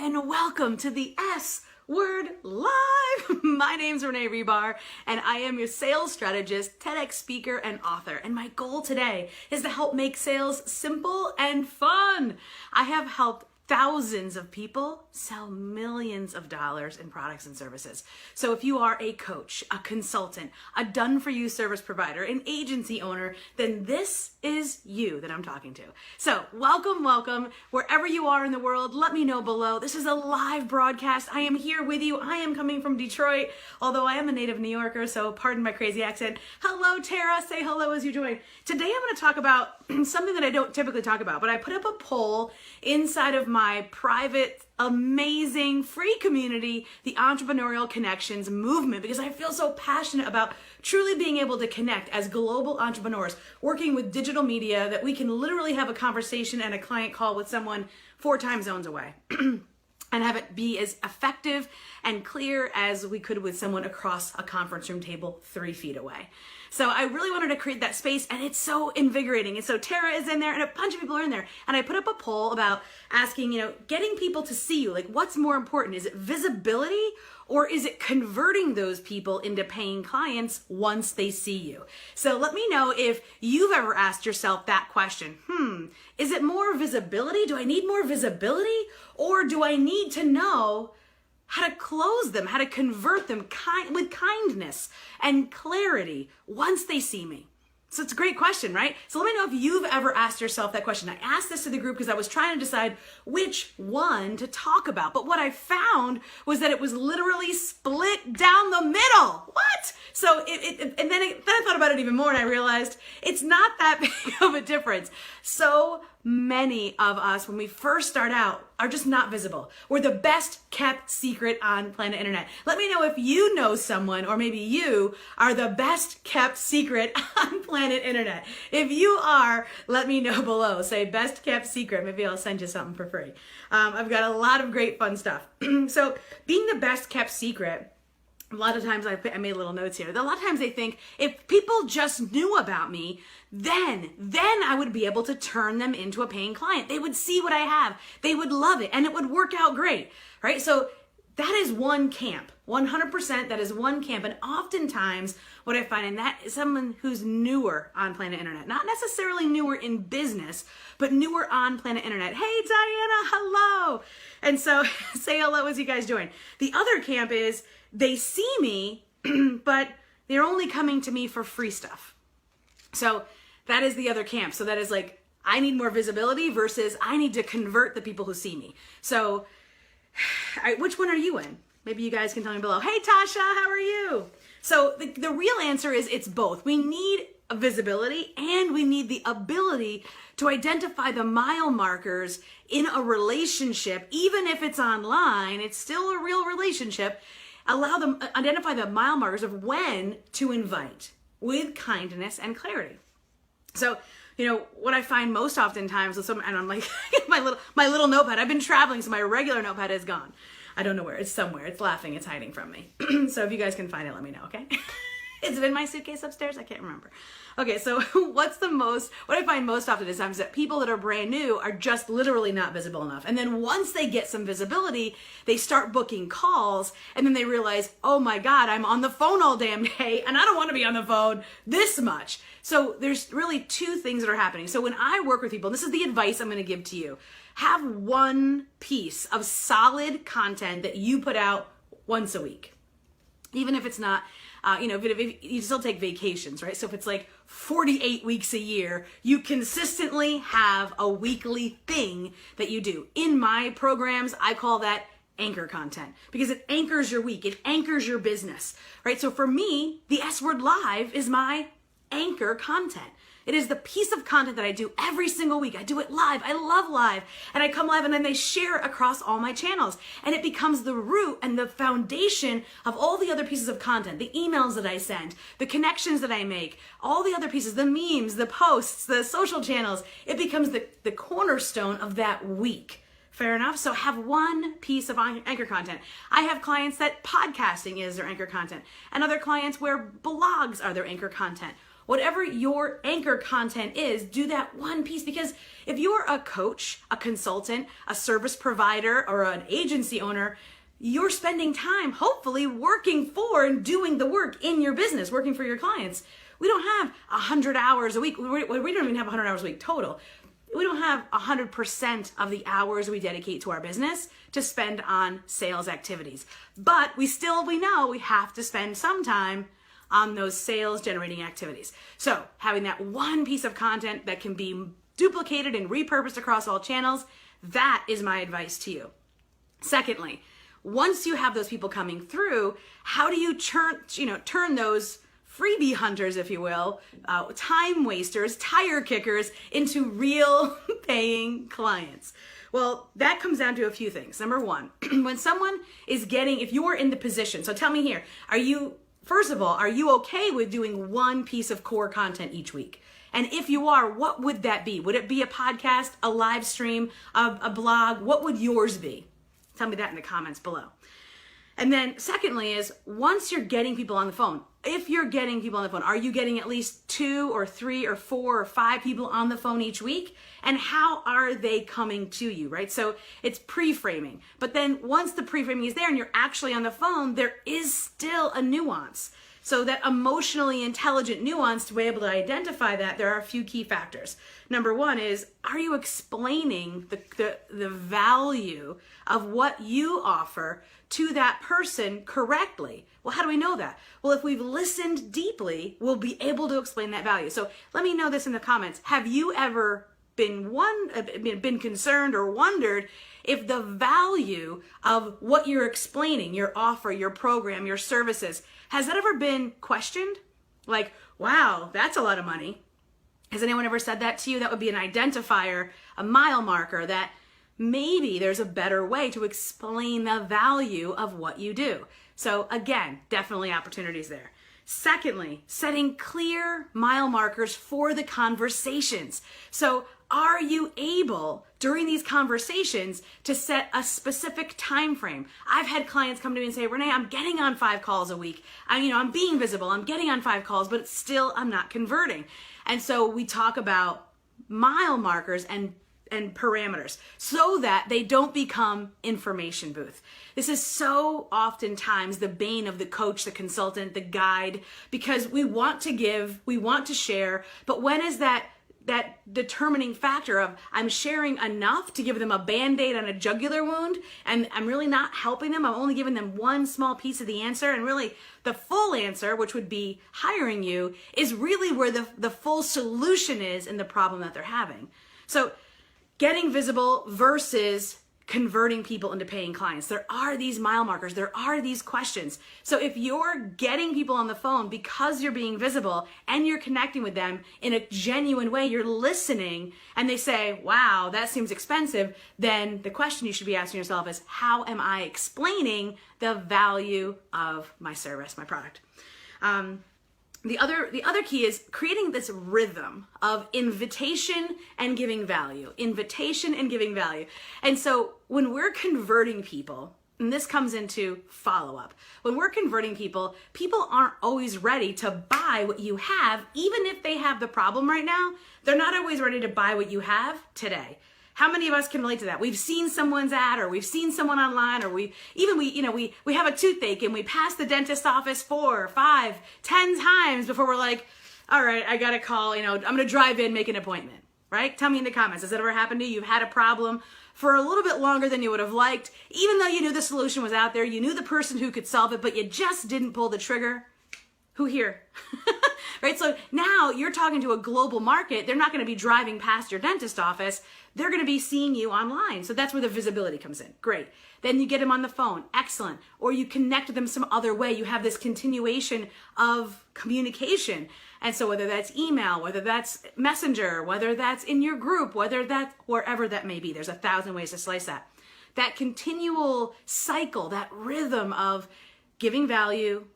and welcome to the S Word Live. My name's Renee Rebar, and I am your sales strategist, TEDx speaker, and author. And my goal today is to help make sales simple and fun. I have helped thousands of people sell millions of dollars in products and services. So if you are a coach, a consultant, a done-for-you service provider, an agency owner, then this is you that I'm talking to. So welcome. Wherever you are in the world, let me know below. This is a live broadcast. I am here with you. I am coming from Detroit, although I am a native New Yorker, so pardon my crazy accent. Hello, Tara. Say hello as you join. Today I'm going to talk about something that I don't typically talk about, but I put up a poll inside of my private, amazing, free community, the Entrepreneurial Connections Movement, because I feel so passionate about truly being able to connect as global entrepreneurs, working with digital media, that we can literally have a conversation and a client call with someone 4 time zones away. And have it be as effective and clear as we could with someone across a conference room table 3 feet away. So I really wanted to create that space, and it's so invigorating. And so Tara is in there, and a bunch of people are in there. And I put up a poll about asking, getting people to see you. Like, what's more important? Is it visibility, or is it converting those people into paying clients once they see you? So let me know if you've ever asked yourself that question. Is it more visibility? Do I need more visibility? Or do I need to know how to close them, how to convert them with kindness and clarity once they see me? So it's a great question, right? So let me know if you've ever asked yourself that question. I asked this to the group because I was trying to decide which one to talk about. But what I found was that it was literally split down the middle. What? So then I thought about it even more, and I realized it's not that big of a difference. So many of us, when we first start out, are just not visible. We're the best kept secret on planet Internet. Let me know if you know someone, or maybe you are the best kept secret on planet Internet. If you are, let me know below. Say best kept secret. Maybe I'll send you something for free. I've got a lot of great fun stuff. So being the best kept secret, a lot of times I made little notes here. A lot of times they think if people just knew about me, then I would be able to turn them into a paying client. They would see what I have. They would love it, and it would work out great, right? So that is one camp. 100% that is one camp. And oftentimes what I find, and that is someone who's newer on planet Internet, not necessarily newer in business, but newer on planet Internet. Hey, Diana, hello. And so say hello as you guys join. The other camp is they see me, but they're only coming to me for free stuff. So that is the other camp. So that is like, I need more visibility versus I need to convert the people who see me. So which one are you in? Maybe you guys can tell me below. Hey, Tasha, how are you? So the real answer is it's both. We need a visibility, and we need the ability to identify the mile markers in a relationship. Even if it's online, it's still a real relationship. Allow them identify the mile markers of when to invite with kindness and clarity. So, what I find most oftentimes with and I'm like, my little notepad, I've been traveling, so my regular notepad is gone. I don't know where. It's somewhere. It's laughing. It's hiding from me. So if you guys can find it, let me know, okay? Is it in my suitcase upstairs? I can't remember. Okay, so what I find most often is that people that are brand new are just literally not visible enough. And then once they get some visibility, they start booking calls, and then they realize, oh my God, I'm on the phone all damn day, and I don't want to be on the phone this much. So there's really 2 things that are happening. So when I work with people, and this is the advice I'm going to give to you, have one piece of solid content that you put out once a week. Even if it's not, if you still take vacations, right? So if it's like 48 weeks a year, you consistently have a weekly thing that you do. In my programs, I call that anchor content, because it anchors your week. It anchors your business, right? So for me, the S Word Live is my anchor content. It is the piece of content that I do every single week. I do it live. I love live. And I come live, and then they share it across all my channels. And it becomes the root and the foundation of all the other pieces of content, the emails that I send, the connections that I make, all the other pieces, the memes, the posts, the social channels. It becomes the cornerstone of that week. Fair enough? So have one piece of anchor content. I have clients that podcasting is their anchor content, and other clients where blogs are their anchor content. whatever your anchor content is, do that one piece, because if you're a coach, a consultant, a service provider, or an agency owner, you're spending time hopefully working for and doing the work in your business, working for your clients. We don't have 100 hours a week. We don't even have 100 hours a week total. We don't have 100% of the hours we dedicate to our business to spend on sales activities. But we know we have to spend some time on those sales generating activities. So having that one piece of content that can be duplicated and repurposed across all channels, that is my advice to you. Secondly, once you have those people coming through, how do you turn those freebie hunters, if you will, time wasters, tire kickers, into real paying clients? Well, that comes down to a few things. Number one, when someone is if you're in the position, so tell me here, first of all, are you okay with doing one piece of core content each week? And if you are, what would that be? Would it be a podcast, a live stream, a blog? What would yours be? Tell me that in the comments below. And then secondly is, once you're getting people on the phone, if you're getting people on the phone, are you getting at least 2 or 3 or 4 or 5 people on the phone each week? And how are they coming to you, right? So it's pre-framing. But then once the pre-framing is there and you're actually on the phone, there is still a nuance. So that emotionally intelligent nuance, to be able to identify that, there are a few key factors. Number one is, are you explaining the value of what you offer to that person correctly? Well, how do we know that? Well, if we've listened deeply, we'll be able to explain that value. So let me know this in the comments. Have you ever been concerned or wondered if the value of what you're explaining, your offer, your program, your services, has that ever been questioned? Like, wow, that's a lot of money. Has anyone ever said that to you? That would be an identifier, a mile marker, that maybe there's a better way to explain the value of what you do. So again, definitely opportunities there. Secondly, setting clear mile markers for the conversations. So are you able during these conversations to set a specific time frame? I've had clients come to me and say, Renee, I'm getting on 5 calls a week. I'm being visible. I'm getting on 5 calls, but still I'm not converting. And so we talk about mile markers and parameters so that they don't become information booth. This is so oftentimes the bane of the coach, the consultant, the guide, because we want to give, we want to share, but when is that determining factor of I'm sharing enough to give them a Band-Aid on a jugular wound and I'm really not helping them? I'm only giving them one small piece of the answer, and really the full answer, which would be hiring you, is really where the full solution is in the problem that they're having. So getting visible versus converting people into paying clients. There are these mile markers. There are these questions. So if you're getting people on the phone because you're being visible and you're connecting with them in a genuine way, you're listening, and they say, wow, that seems expensive, then the question you should be asking yourself is, how am I explaining the value of my service, my product? The other key is creating this rhythm of invitation and giving value, invitation and giving value. And so when we're converting people, and this comes into follow-up, when we're converting people, people aren't always ready to buy what you have. Even if they have the problem right now, they're not always ready to buy what you have today. How many of us can relate to that? We've seen someone's ad, or we've seen someone online, or we have a toothache and we pass the dentist office 4, 5, 10 times before we're like, all right, I got to call, I'm going to drive in, make an appointment, right? Tell me in the comments, has that ever happened to you? You've had a problem for a little bit longer than you would have liked, even though you knew the solution was out there, you knew the person who could solve it, but you just didn't pull the trigger. Who here? Right? So now you're talking to a global market. They're not going to be driving past your dentist office. They're going to be seeing you online. So that's where the visibility comes in. Great. Then you get them on the phone. Excellent. Or you connect with them some other way. You have this continuation of communication. And so whether that's email, whether that's messenger, whether that's in your group, whether that's wherever that may be, there's 1,000 ways to slice that. That continual cycle, that rhythm of giving value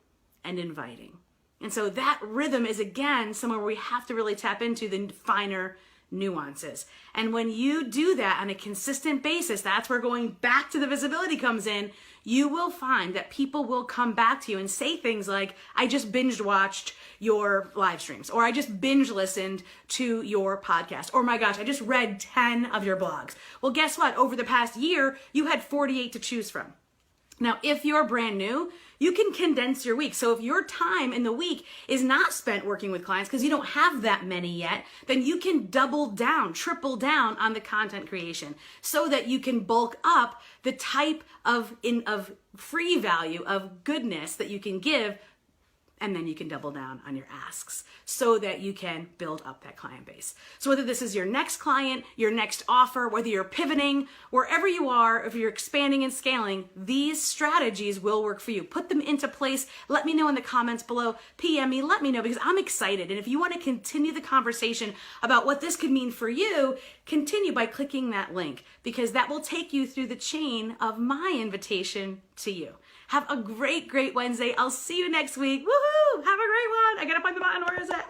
and inviting. And so that rhythm is, again, somewhere where we have to really tap into the finer nuances. And when you do that on a consistent basis, that's where going back to the visibility comes in. You will find that people will come back to you and say things like, I just binge watched your live streams, or I just binge listened to your podcast, or my gosh, I just read 10 of your blogs. Well, guess what? Over the past year, you had 48 to choose from. Now, if you're brand new, you can condense your week. So if your time in the week is not spent working with clients because you don't have that many yet, then you can double down, triple down on the content creation so that you can bulk up the type of free value, of goodness that you can give, and then you can double down on your asks so that you can build up that client base. So whether this is your next client, your next offer, whether you're pivoting, wherever you are, if you're expanding and scaling, these strategies will work for you. Put them into place. Let me know in the comments below. PM me, let me know, because I'm excited. And if you want to continue the conversation about what this could mean for you, continue by clicking that link, because that will take you through the chain of my invitation to you. Have a great, great Wednesday. I'll see you next week. Woohoo! Have a great one. I gotta find the button. Where is it?